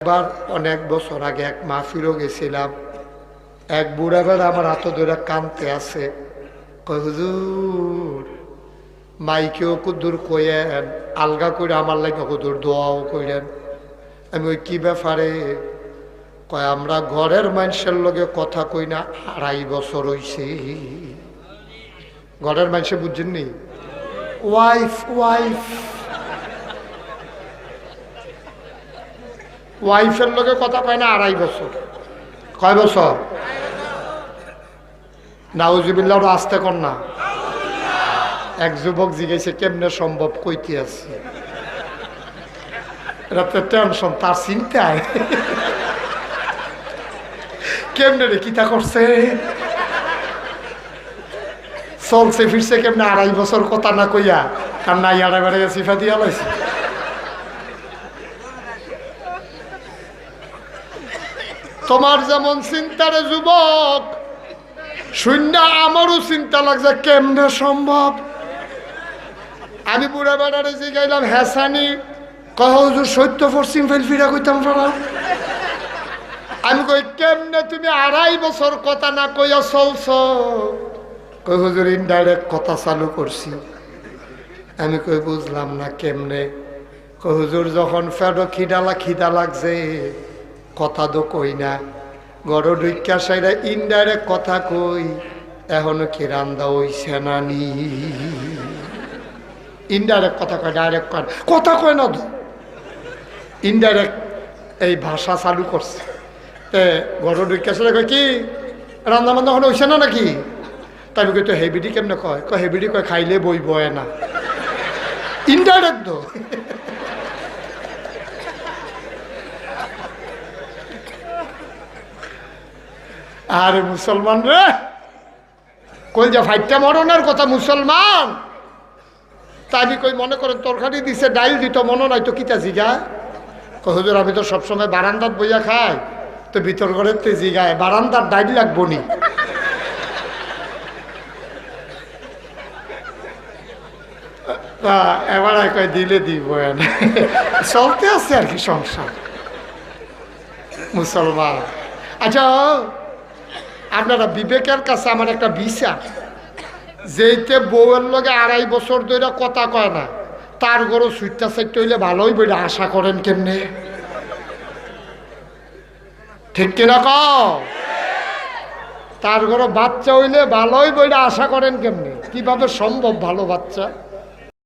একবার অনেক বছর আগে এক মাহফিলও গেছিলাম। এক বুড়া বেড়া আমার হাত ধরে কানতে আছে, কয় হুজুর মাইকেও কুদুর কইেন, আলগা করে আমার লাগে কুদুর দোয়াও কইলেন। আমি ওই কি ব্যাপারে? কয় আমরা ঘরের মানুষের লগে কথা কই না 2.5 বছর হইছে। ঘরের মানুষে বুঝছেননি? ওয়াইফ ওয়াইফের লগে কথা কয় না 2.5 বছর। কয় বছর? নাউজুবিল্লাহ, আসতে কর না। এক যুবক জিজ্ঞেসে কেমনে সম্ভব? কইতে আছে এটা তো টেনশন, তার চিন্তায় কেমনে রে কিতা করছে, চলছে ফিরছে কেমনে 2.5 বছর কথা না কইয়া, কার নাই আড়ে বেড়ে সিফা দিয়া লাইছে। তোমার যেমন চিন্তা রে যুবক, শূন্য আমারও চিন্তা লাগছে কেমনে সম্ভব। আমি বুড়া বেড়ারে জিগাইলাম হ্যাসানি, কহ হুজুর সত্য পশ্চিম ফেল ফিরা কইতাম পারা। আমি কই কেমনে তুমি 2.5 বছর কথা না কইয়া চলছ? কই হুজুর ইনডাইরেক্ট কথা চালু করছি। আমি কই বুঝলাম না কেমনে? কই হুজুর যখন ফেডো খিদা লাগছে কথা তো কই না, গড় ঢুইকা সাইরা ইনডাইরেক্ট কথা কই, এখনো কি রান্দা হইছে না নি? ইনডাইরেক্ট কথা কয়, ডাইরেক্ট কথা কয় না তো, ইনডাইরেক্ট এই ভাষা চালু করছে। গড় ঢুইকা সাইরা কয় কি রান্দা বান্ধা হলে হইছে না নাকি? তাই কই তো হেবিডি কেমনে কয়? হেবিডি কয় খাইলে বই বয় না। ইনডাইরেক্ট তো। আরে মুসলমান রে, কই যা ফাইটটা মরণের কথা মুসলমান। তাই কই মনে করেন তরকারি দিছে, ডাইল দিত, মনে নাই তো কিতা জিগা? হুজুর আমি তো সবসময় বারান্দাত বইয়া খাই, তো ভিতর ঘরের তো জিগায় বারান্দার ডাইল লাগবো নি? এবার কয় দিলে দিব, চলতে আছে আর কি সংসার মুসলমান। আচ্ছা আপনারা বিবেকের কাছে আমার একটা বিচার, যেইতে বউয়ের লগে 2.5 বছর ধরে কথা কয় না, তার গরু সুইটটা সাইটটা হইলে ভালোই বইটা আশা করেন কেমনে? ঠিক কিনা কও? তার গরু বাচ্চা হইলে ভালোই বইটা আশা করেন কেমনে? কিভাবে সম্ভব ভালো বাচ্চা?